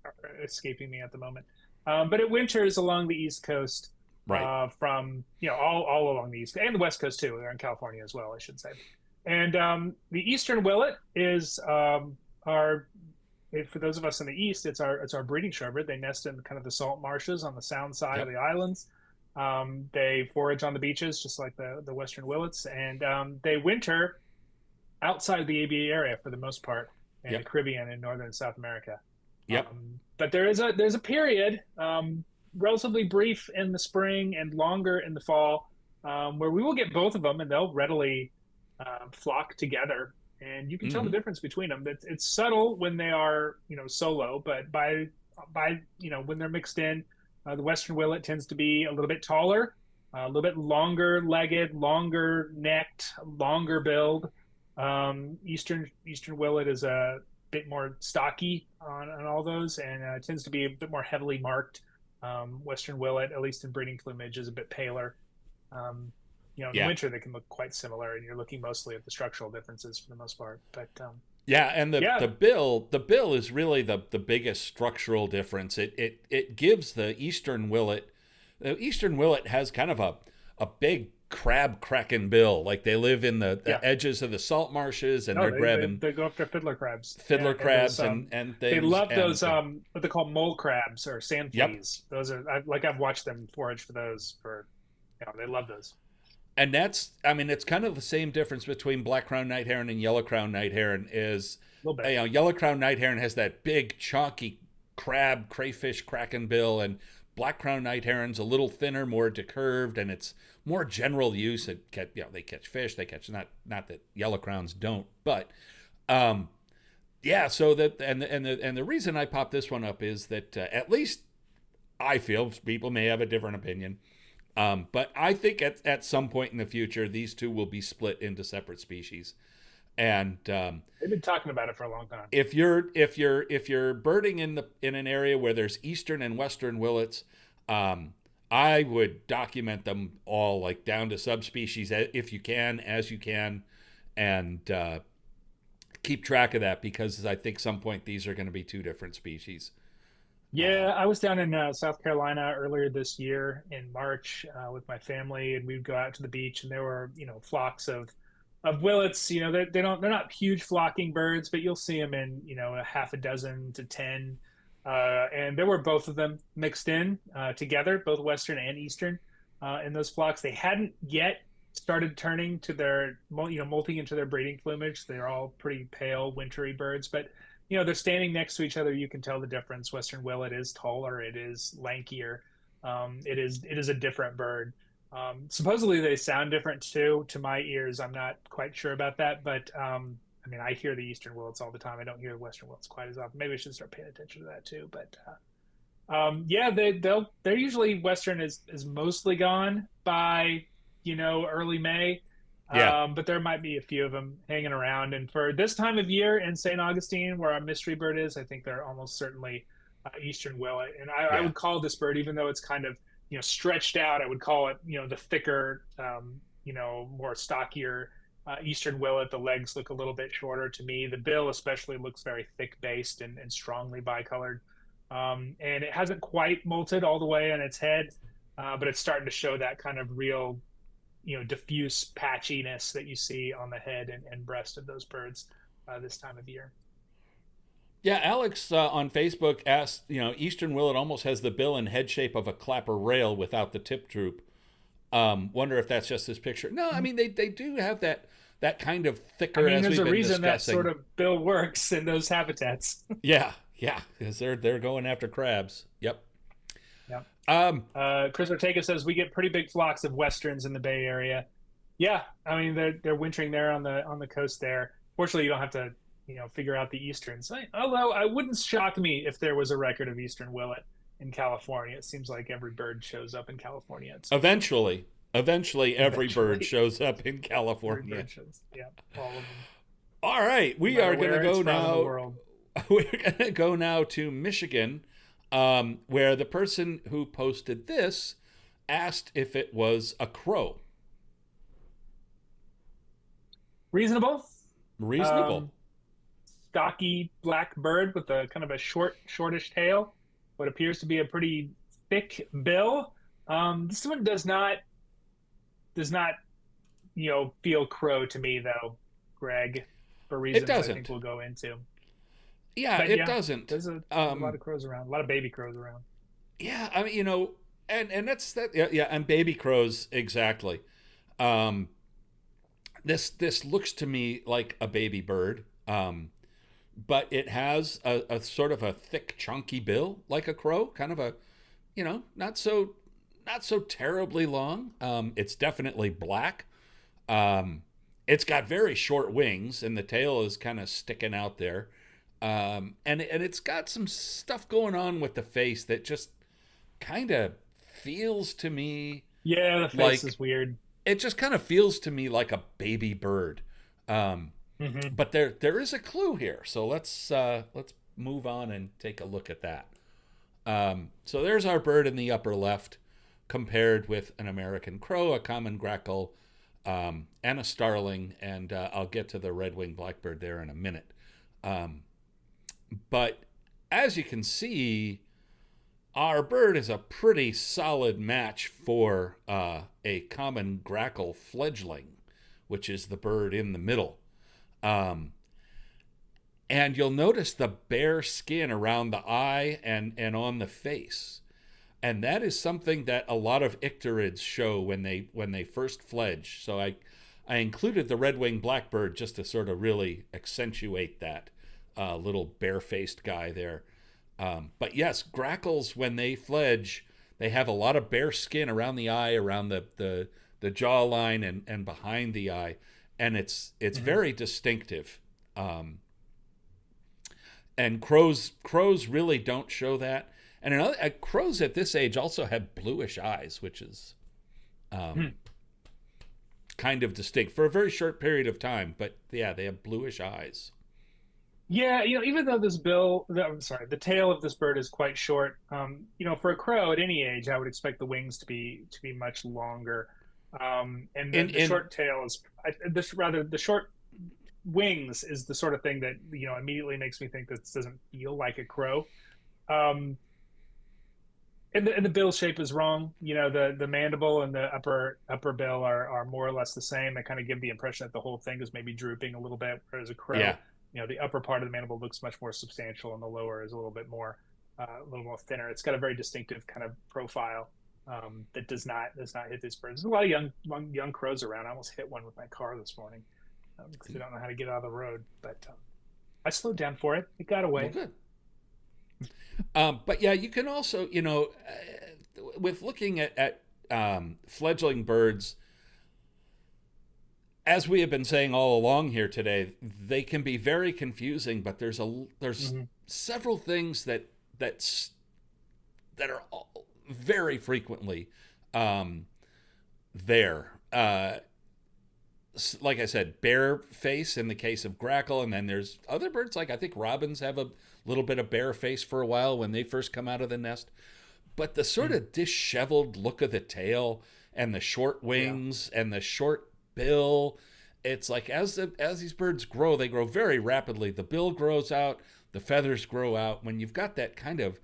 are escaping me at the moment. But it winters along the East Coast, right? From all along the East and the West Coast too. They're in California as well, I should say. And the Eastern willet is our for those of us in the east, it's our breeding shorebird. They nest in kind of the salt marshes on the sound side of Yep. the islands. They forage on the beaches, just like the western willets, and they winter outside of the ABA area for the most part in the Yep. Caribbean and northern South America. Yep. But there's a period, relatively brief in the spring and longer in the fall, where we will get both of them, and they'll readily flock together, and you can tell the Hmm. difference between them. It's subtle when they are solo, but by when they're mixed in, the Western Willet tends to be a little bit taller, a little bit longer legged, longer necked, longer build. Eastern Willet is a bit more stocky on all those, and tends to be a bit more heavily marked. Western Willet, at least in breeding plumage, is a bit paler. Um, in the Yeah. winter they can look quite similar, and you're looking mostly at the structural differences for the most part. But Yeah, and yeah, the bill is really the biggest structural difference. It gives the Eastern Willet. The Eastern Willet has kind of a big crab cracking bill. Like they live in yeah, the edges of the salt marshes, and no, they're they they, grabbing they go after fiddler crabs. Yeah, fiddler and those crabs and they things. love those And what they call mole crabs or sand yep. fleas. Those are I've watched them forage for those for they love those And that's, I mean, it's kind of the same difference between black crown night heron and yellow crown night heron is, a little bit. yellow crown night heron has that big, chunky crab, crayfish, kraken bill, and black crown night heron's a little thinner, more decurved, and it's more general use. They catch fish, they catch, not that yellow crowns don't, but, yeah. So that, and the reason I popped this one up is that at least I feel people may have a different opinion. But I think at some point in the future, these two will be split into separate species. And They've been talking about it for a long time. if you're birding in an area where there's eastern and western willets, I would document them all like down to subspecies if you can, as you can, and keep track of that because I think some point these are going to be two different species. Yeah, I was down in South Carolina earlier this year in March with my family, and we'd go out to the beach, and there were flocks of willets. They're not huge flocking birds, but you'll see them in a half a dozen to 10, and there were both of them mixed in together, both western and eastern, in those flocks. They hadn't yet started turning to their molting into their breeding plumage. They're all pretty pale, wintry birds, but they're standing next to each other. You can tell the difference. Western willet is taller, it is lankier, it is a different bird. Supposedly they sound different too to my ears. I'm not quite sure about that, but I mean, I hear the eastern willets all the time. I don't hear the western willets quite as often. Maybe I should start paying attention to that too. But yeah, they're usually western is mostly gone by early May. Yeah, But there might be a few of them hanging around. And for this time of year in St. Augustine, where our mystery bird is, I think they're almost certainly eastern willet. And I yeah. would call this bird, even though it's kind of stretched out, I would call it the thicker, more stockier eastern willet. The legs look a little bit shorter to me. The bill especially looks very thick based and strongly bicolored. And it hasn't quite molted all the way on its head, but it's starting to show that kind of real diffuse patchiness that you see on the head and breast of those birds this time of year. Yeah, Alex on Facebook asked, Eastern Willet almost has the bill and head shape of a clapper rail without the tip droop. Wonder if that's just this picture. No, I mean they do have that kind of I thicker mean, as there's we've a been reason that discussing. sort of bill works in those habitats. Yeah, yeah, because they're going after crabs. Yep. Yeah. Um, Chris Ortega says we get pretty big flocks of westerns in the Bay Area. Yeah, I mean they're wintering there on the coast there. Fortunately, you don't have to figure out the easterns. Although I wouldn't shock me if there was a record of eastern willet in California. It seems like every bird shows up in California at some point. eventually, every bird Eventually, shows up in every California. bird shows. Yeah, all of them, All right, no we matter are going to where it's go from in the now. world. We're going to go now to Michigan, where the person who posted this asked if it was a crow. Reasonable. Reasonable. Um, Stocky black bird with a kind of a shortish tail. What appears to be a pretty thick bill. This one does not feel crow to me though, Greg, for It reasons I think doesn't. we'll go into. Yeah, But it yeah, doesn't. there's a lot of crows around, a lot of baby crows around. Yeah, I mean, and that's that. Yeah, yeah, and baby crows exactly. Um, this looks to me like a baby bird, but it has a sort of a thick, chunky bill like a crow, kind of a not so terribly long. It's definitely black. Um, it's got very short wings, and the tail is kind of sticking out there. And it's got some stuff going on with the face that just kind of feels to me Yeah, the face like is weird. it just kind of feels to me like a baby bird. Um, Hmm. but there is a clue here, so let's move on and take a look at that. So there's our bird in the upper left, compared with an American crow, a common grackle, and a starling, and I'll get to the red-winged blackbird there in a minute. Um, but as you can see, our bird is a pretty solid match for a common grackle fledgling, which is the bird in the middle. Um, and you'll notice the bare skin around the eye and on the face. And that is something that a lot of icterids show when they first fledge. So I included the red-winged blackbird just to sort of really accentuate that little bare-faced guy there. But yes, grackles when they fledge, they have a lot of bare skin around the eye, around the jawline, and behind the eye, and it's Hmm. very distinctive. Um, and crows really don't show that. And crows at this age also have bluish eyes, which is um, kind of distinct for a very short period of time. But yeah, they have bluish eyes. Yeah, even though I'm sorry, the tail of this bird is quite short. For a crow at any age, I would expect the wings to be much longer. And In the in short tail is, this rather the short wings is the sort of thing that immediately makes me think this doesn't feel like a crow. Um, and the bill shape is wrong. The mandible and the upper bill are more or less the same. They kind of give the impression that the whole thing is maybe drooping a little bit, whereas a crow, Yeah, the upper part of the mandible looks much more substantial, and the lower is a little more thinner. It's got a very distinctive kind of profile that does not hit these birds. There's a lot of young crows around. I almost hit one with my car this morning because they don't know how to get out of the road, but I slowed down for it. It got well, away. good. But yeah, you can also, with looking at fledgling birds, as we have been saying all along here today, they can be very confusing. But there's Hmm. several things that's that are very frequently um, there. Like I said, bare face in the case of grackle, and then there's other birds like I think robins have a little bit of bare face for a while when they first come out of the nest. But the sort Hmm. of disheveled look of the tail and the short Yeah. wings and the short bill, it's like as these birds grow, they grow very rapidly. The bill grows out, the feathers grow out. When you've got that kind of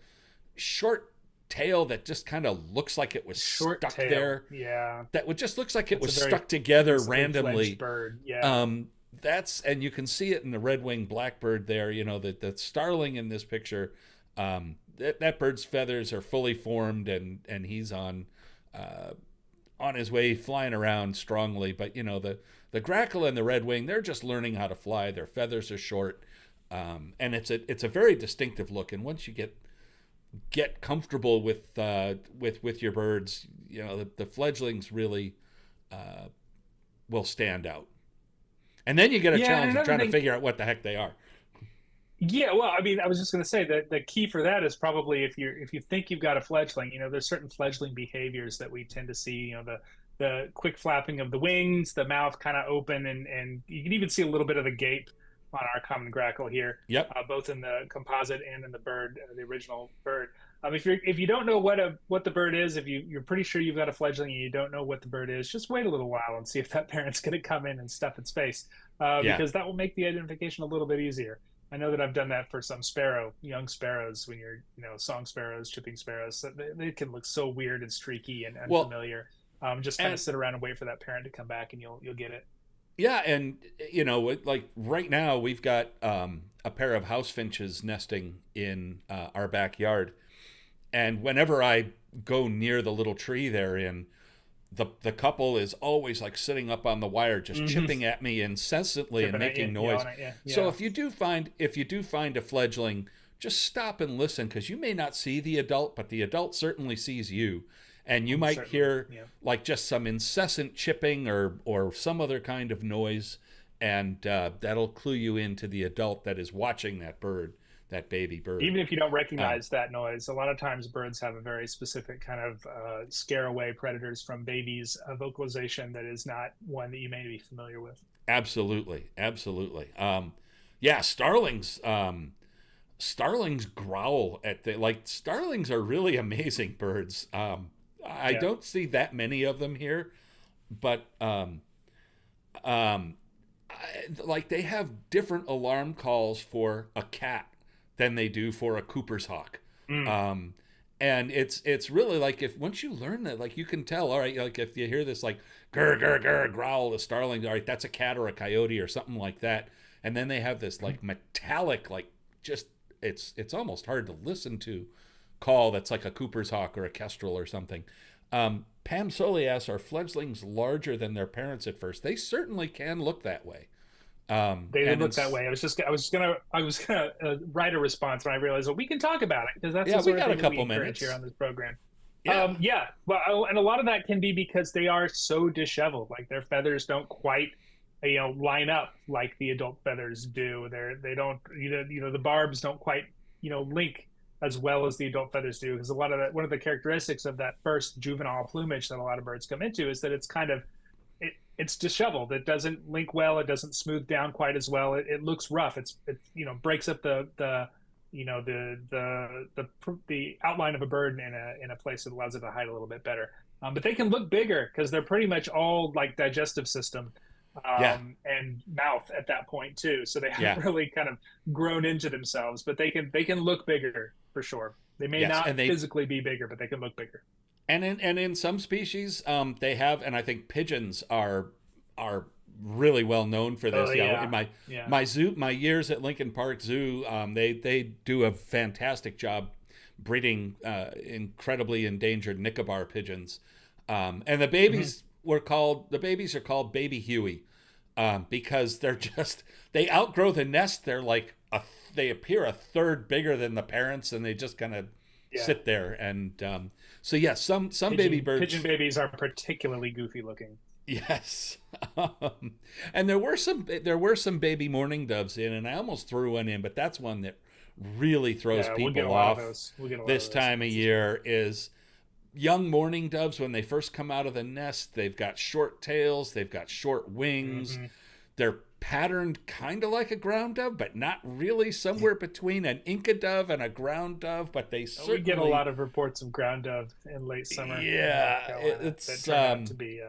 short tail that just kind of looks like it was Short stuck tail. there, Yeah. that would just looks like it That's a was very stuck together easily fledged randomly. bird. Yeah. um, and you can see it in the red-winged blackbird there. The starling in this picture, that bird's feathers are fully formed, and he's on his way flying around strongly. But the grackle and the redwing, they're just learning how to fly. Their feathers are short, and it's a very distinctive look. And once you get comfortable with your birds, the fledglings really will stand out. And then you get a Yeah, and challenge of another trying to thing, figure out what the heck they are. yeah, well, I mean, I was just going to say that the key for that is probably if you think you've got a fledgling, there's certain fledgling behaviors that we tend to see, the quick flapping of the wings, the mouth kind of open, and you can even see a little bit of a gape on our common grackle here, Yep. both in the composite and in the bird, the original bird. If you don't know what the bird is, if you're pretty sure you've got a fledgling and you don't know what the bird is, just wait a little while and see if that parent's going to come in and stuff its face, Yeah. because that will make the identification a little bit easier. I know that I've done that for some young sparrows, when you're, song sparrows, chipping sparrows. So they can look so weird and streaky and Well, unfamiliar. Just kind of and sit around and wait for that parent to come back, and you'll get it. Yeah, and like right now we've got a pair of house finches nesting in our backyard, and whenever I go near the little tree they're in, the couple is always like sitting up on the wire, just Hmm. chipping at me incessantly and Chipping at you, making noise. yelling at you. So Yeah, if you do find a fledgling, just stop and listen, because you may not see the adult, but the adult certainly sees you, and you might certainly. hear Yeah. like just some incessant chipping or some other kind of noise, and that'll clue you into the adult that is watching that bird, that baby bird. Even if you don't Um, recognize that noise, a lot of times birds have a very specific kind of scare away predators from babies vocalization that is not one that you may be familiar with. Absolutely, absolutely. Yeah, starlings. Starlings growl at the like. Starlings are really amazing birds. I Yeah. don't see that many of them here, but um, like they have different alarm calls for a cat than they do for a Cooper's hawk. Mm. Um, and it's really like, if once you learn that, like you can tell, all right, like if you hear this like grr grr grr growl, a starling, all right, that's a cat or a coyote or something like that. And then they have this like metallic, like just it's almost hard to listen to call that's like a Cooper's hawk or a kestrel or something. Pam Soli asks, are fledglings larger than their parents at first? They certainly can look that way. They did And look that way. I was gonna write a response when I realized, well, we can talk about it because that's yeah, the we sort of got a thing that we couple encourage here minutes. on this program. Yeah, Yeah, well, and a lot of that can be because they are so disheveled. Like their feathers don't quite, line up like the adult feathers do. They don't, the barbs don't quite, link as well as the adult feathers do. Because a lot of that, one of the characteristics of that first juvenile plumage that a lot of birds come into is that it's kind of it's disheveled. It doesn't link well. It doesn't smooth down quite as well. It looks rough. It breaks up the the outline of a bird in a place that allows it to hide a little bit better. But they can look bigger because they're pretty much all like digestive system yeah, and mouth at that point too. So they yeah, haven't really kind of grown into themselves, but they can look bigger for sure. They may yes, not and they physically be bigger, but they can look bigger. and in some species, they have, and I think pigeons are really well known for Oh this. You know, in yeah, my yeah. my zoo, my years at Lincoln Park Zoo, they do a fantastic job breeding incredibly endangered Nicobar pigeons, and Mhm. the babies are called Baby Huey, because they outgrow the nest. They appear a third bigger than the parents, and they just kind of Yeah. sit there. And so yeah, some baby Pigeon birds, babies are particularly goofy looking. yes. And there were some baby mourning doves in, and I almost threw one in, but that's one that really throws Yeah, we'll get a people lot of off those. We'll get a lot of this those time of events as well. year. Is young mourning doves, when they first come out of the nest, they've got short tails, they've got short wings. Hmm. They're patterned kind of like a ground dove, but not really, somewhere between an Inca dove and a ground dove, but they We get a certainly, lot of reports of ground dove in late summer in North yeah, Carolina that it's turn out to be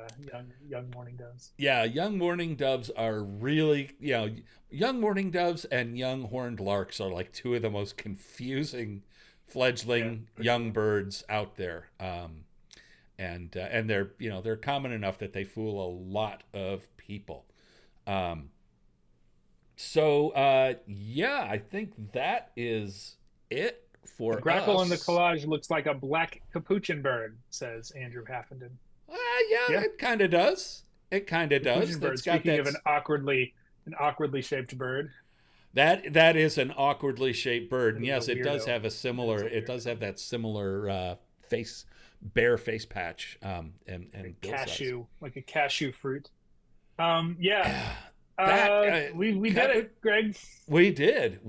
young mourning doves. yeah, young mourning doves are really, young mourning doves and young horned larks are like two of the most confusing Yeah, fledgling for young sure. birds out there. And they're common enough that they fool a lot of people. Um, so yeah, I think that is it The for grackle in the us. collage looks like a black capuchin bird, says Andrew Haffenden. Uh, yeah, Yeah, it kind of does. It kind of does. capuchin bird. It's got Speaking that. of an awkwardly shaped bird, That is an awkwardly shaped bird, and it is a yes, it does weirdo. have a It is similar. a It does weirdo. have that similar face, bare face patch, and bill size. Like a cashew fruit. Yeah. That We did it, Greg. we did.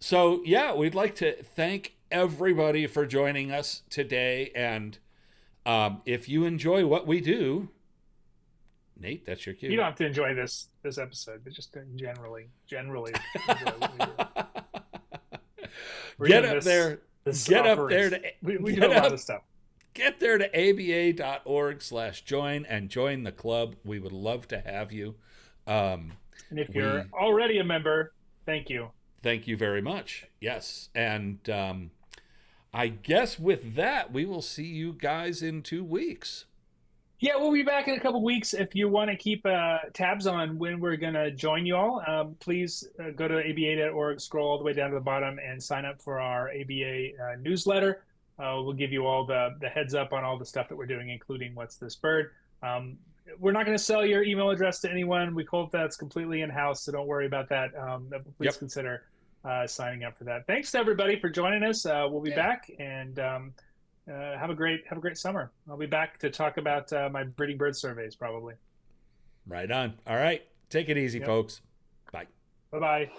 So yeah, we'd like to thank everybody for joining us today, and if you enjoy what we do, Nate, that's your You cue. don't have to enjoy this episode, but just generally enjoy what we do. We're get doing up this there, this get up there offerings. to We do a get lot of up stuff. get there to aba.org/join and join the club. We would love to have you. Um, And if you're we already a member, thank you. thank you very much. Yes. And I guess with that, we will see you guys in 2 weeks. Yeah, we'll be back in a couple weeks. If you want to keep tabs on when we're going to join you all, please go to aba.org, scroll all the way down to the bottom, and sign up for our ABA newsletter. We'll give you all the heads up on all the stuff that we're doing, including What's This Bird. We're not going to sell your email address to anyone. We hope that's completely in-house, so don't worry about that. Please Yep. consider signing up for that. Thanks to everybody for joining us. We'll be Yeah. back, and have a great summer. I'll be back to talk about my breeding bird surveys probably. Right on. All right. Take it easy, Yep. folks. Bye. Bye bye.